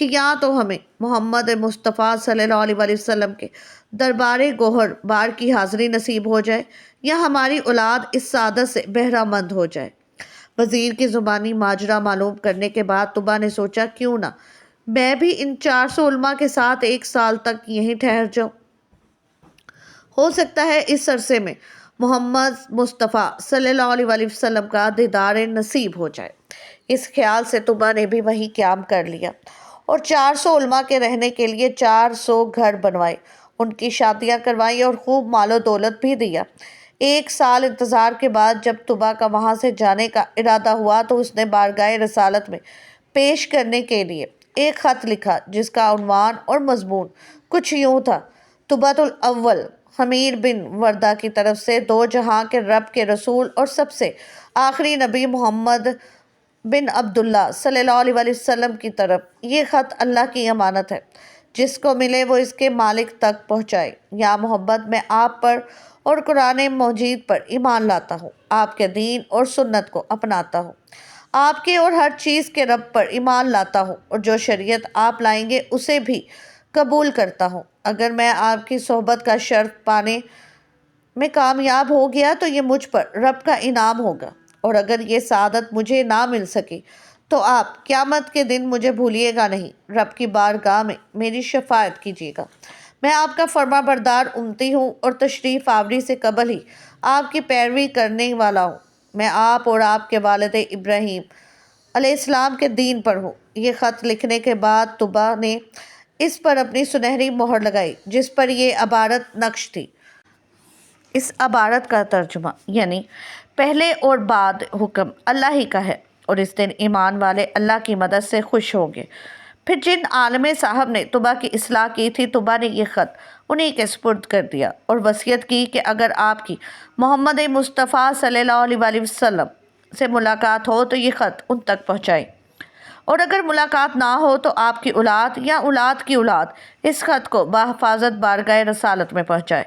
کہ یا تو ہمیں محمد مصطفیٰ صلی اللہ علیہ وسلم کے دربار گوہر بار کی حاضری نصیب ہو جائے یا ہماری اولاد اس سعادت سے بہرہ مند ہو جائے۔ وزیر کی زبانی ماجرا معلوم کرنے کے بعد طبا نے سوچا کیوں نہ میں بھی ان 400 علماء کے ساتھ 1 سال تک یہیں ٹھہر جاؤں۔ ہو سکتا ہے اس عرصے میں محمد مصطفیٰ صلی اللہ علیہ وسلم کا دیدار نصیب ہو جائے۔ اس خیال سے طبا نے بھی وہیں قیام کر لیا اور 400 علماء کے رہنے کے لیے 400 گھر بنوائے، ان کی شادیاں کروائیں اور خوب مال و دولت بھی دیا۔ 1 سال انتظار کے بعد جب طبا کا وہاں سے جانے کا ارادہ ہوا تو اس نے بارگاہ رسالت میں پیش کرنے کے لیے ایک خط لکھا جس کا عنوان اور مضمون کچھ یوں تھا: طبعۃ الاول حمیر بن وردہ کی طرف سے 2 جہاں کے رب کے رسول اور سب سے آخری نبی محمد بن عبداللہ صلی اللہ علیہ وسلم کی طرف۔ یہ خط اللہ کی امانت ہے، جس کو ملے وہ اس کے مالک تک پہنچائے۔ یا محمد، میں آپ پر اور قرآن مجید پر ایمان لاتا ہوں، آپ کے دین اور سنت کو اپناتا ہوں، آپ کے اور ہر چیز کے رب پر ایمان لاتا ہوں اور جو شریعت آپ لائیں گے اسے بھی قبول کرتا ہوں۔ اگر میں آپ کی صحبت کا شرط پانے میں کامیاب ہو گیا تو یہ مجھ پر رب کا انعام ہوگا، اور اگر یہ سعادت مجھے نہ مل سکی تو آپ قیامت کے دن مجھے بھولیے گا نہیں، رب کی بارگاہ میں میری شفاعت کیجیے گا۔ میں آپ کا فرما بردار امتی ہوں اور تشریف آوری سے قبل ہی آپ کی پیروی کرنے والا ہوں۔ میں آپ اور آپ کے والد ابراہیم علیہ السلام کے دین پر ہوں۔ یہ خط لکھنے کے بعد طبا نے اس پر اپنی سنہری مہر لگائی جس پر یہ عبارت نقش تھی۔ اس عبارت کا ترجمہ یعنی پہلے اور بعد حکم اللہ ہی کا ہے، اور اس دن ایمان والے اللہ کی مدد سے خوش ہوں گے۔ پھر جن عالم صاحب نے طبا کی اصلاح کی تھی، طبا نے یہ خط انہی کے سپرد کر دیا اور وصیت کی کہ اگر آپ کی محمد مصطفیٰ صلی اللہ علیہ وسلم سے ملاقات ہو تو یہ خط ان تک پہنچائیں، اور اگر ملاقات نہ ہو تو آپ کی اولاد یا اولاد کی اولاد اس خط کو بحفاظت بارگاہ رسالت میں پہنچائے۔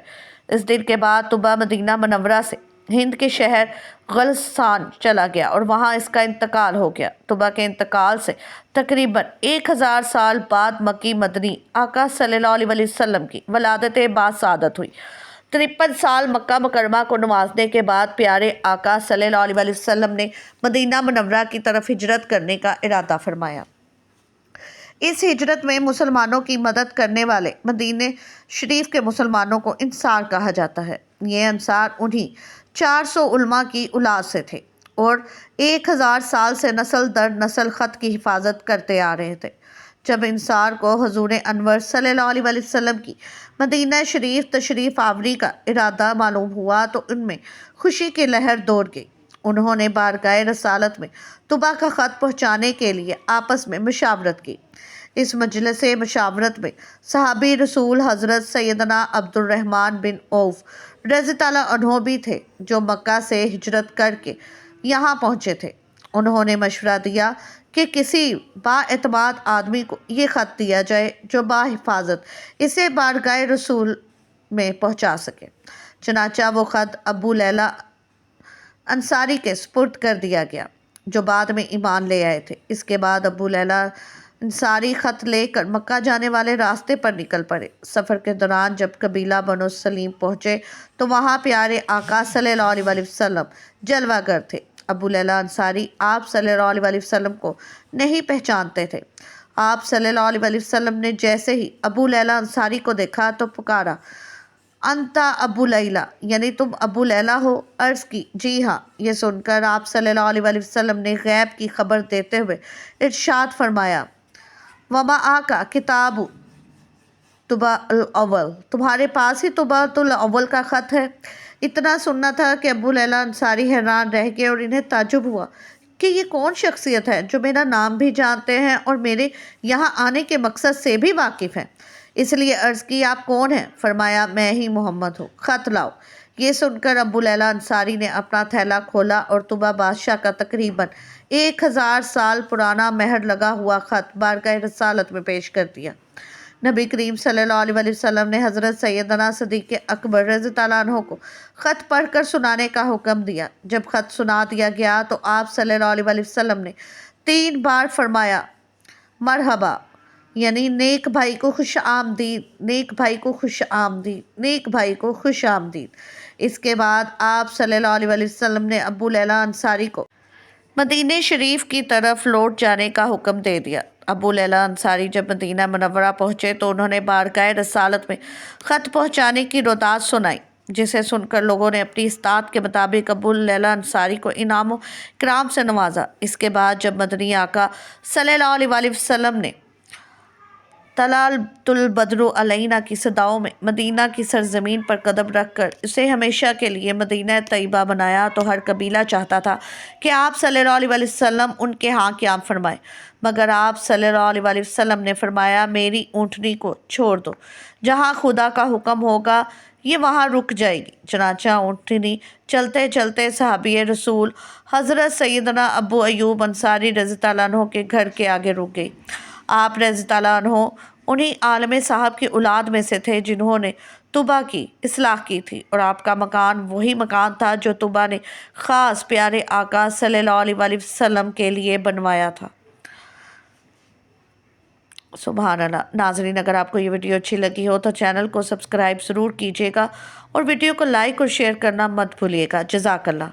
اس دن کے بعد طبا مدینہ منورہ سے ہند کے شہر غلستان چلا گیا اور وہاں اس کا انتقال ہو گیا۔ طبا کے انتقال سے تقریباً 1000 سال بعد مکی مدنی آقا صلی اللہ علیہ وسلم کی ولادت باسعادت ہوئی۔ 53 سال مکہ مکرمہ کو نوازنے کے بعد پیارے آقا صلی اللہ علیہ وسلم نے مدینہ منورہ کی طرف ہجرت کرنے کا ارادہ فرمایا۔ اس ہجرت میں مسلمانوں کی مدد کرنے والے مدینہ شریف کے مسلمانوں کو انصار کہا جاتا ہے۔ یہ انصار انہی 400 علماء کی اولاد سے تھے اور 1000 سال سے نسل در نسل خط کی حفاظت کرتے آ رہے تھے۔ جب انصار کو حضور انور صلی اللہ علیہ وسلم کی مدینہ شریف تشریف آوری کا ارادہ معلوم ہوا تو ان میں خوشی کی لہر دوڑ گئی۔ انہوں نے بارگاہ رسالت میں طبا کا خط پہنچانے کے لیے آپس میں مشاورت کی۔ اس مجلس مشاورت میں صحابی رسول حضرت سیدنا عبد الرحمن بن عوف رضی اللہ عنہ بھی تھے، جو مکہ سے ہجرت کر کے یہاں پہنچے تھے۔ انہوں نے مشورہ دیا کہ کسی بااعتماد آدمی کو یہ خط دیا جائے جو بحفاظت اسے بارگاہ رسول میں پہنچا سکے۔ چنانچہ وہ خط ابو لیلہ انصاری کے سپرد کر دیا گیا، جو بعد میں ایمان لے آئے تھے۔ اس کے بعد ابو لیلہ انصاری خط لے کر مکہ جانے والے راستے پر نکل پڑے۔ سفر کے دوران جب قبیلہ بنو سلیم پہنچے تو وہاں پیارے آقا صلی اللہ علیہ وسلم جلوہ گر تھے۔ ابو لیلہ انصاری آپ صلی اللہ علیہ وسلم کو نہیں پہچانتے تھے۔ آپ صلی اللہ علیہ وسلم نے جیسے ہی ابو لیلہ انصاری کو دیکھا تو پکارا، انتا ابو لیلہ، یعنی تم ابو لیلہ ہو؟ عرض کی، جی ہاں۔ یہ سن کر آپ صلی اللہ علیہ وسلم نے غیب کی خبر دیتے ہوئے ارشاد فرمایا، وما آکا کتاب طبع الاول، تمہارے پاس ہی طبعۃ الاول کا خط ہے۔ اتنا سننا تھا کہ ابو لیلہ انصاری حیران رہ گئے اور انہیں تعجب ہوا کہ یہ کون شخصیت ہے جو میرا نام بھی جانتے ہیں اور میرے یہاں آنے کے مقصد سے بھی واقف ہیں۔ اس لیے عرض کی، آپ کون ہیں؟ فرمایا، میں ہی محمد ہوں، خط لاؤ۔ یہ سن کر ابو لیلہ انصاری نے اپنا تھیلا کھولا اور طبع بادشاہ کا تقریباً 1000 سال پرانا مہر لگا ہوا خط بارگاہ رسالت میں پیش کر دیا۔ نبی کریم صلی اللہ علیہ وسلم نے حضرت سیدنا صدیق اکبر رضی اللہ عنہ کو خط پڑھ کر سنانے کا حکم دیا۔ جب خط سنا دیا گیا تو آپ صلی اللہ علیہ وسلم نے 3 بار فرمایا، مرحبا یعنی نیک بھائی کو خوش آمدید، نیک بھائی کو خوش آمدید، نیک بھائی کو خوش آمدید۔ اس کے بعد آپ صلی اللہ علیہ وسلم نے ابو لیلہ انصاری کو مدینہ شریف کی طرف لوٹ جانے کا حکم دے دیا۔ ابو لیلہ انصاری جب مدینہ منورہ پہنچے تو انہوں نے بارگاہ رسالت میں خط پہنچانے کی روداد سنائی، جسے سن کر لوگوں نے اپنی استطاعت کے مطابق ابو لیلہ انصاری کو انعام و اکرام سے نوازا۔ اس کے بعد جب مدنی آقا صلی اللہ علیہ وسلم نے طلعت البدر علینا کی صداؤں میں مدینہ کی سرزمین پر قدم رکھ کر اسے ہمیشہ کے لیے مدینہ طیبہ بنایا تو ہر قبیلہ چاہتا تھا کہ آپ صلی اللہ علیہ وسلم ان کے ہاں قیام فرمائے، مگر آپ صلی اللہ علیہ وسلم نے فرمایا میری اونٹنی کو چھوڑ دو، جہاں خدا کا حکم ہوگا یہ وہاں رک جائے گی۔ چنانچہ اونٹنی چلتے چلتے صحابی رسول حضرت سیدنا ابو ایوب انصاری رضی اللہ عنہ کے گھر کے آگے رک گئی۔ آپ رضی اللہ عنہ انہی عالم صاحب کی اولاد میں سے تھے جنہوں نے طوبہ کی اصلاح کی تھی، اور آپ کا مکان وہی مکان تھا جو طوبہ نے خاص پیارے آقا صلی اللہ علیہ وسلم کے لیے بنوایا تھا۔ سبحان اللہ۔ ناظرین، اگر آپ کو یہ ویڈیو اچھی لگی ہو تو چینل کو سبسکرائب ضرور کیجیے گا اور ویڈیو کو لائک اور شیئر کرنا مت بھولیے گا۔ جزاک اللہ۔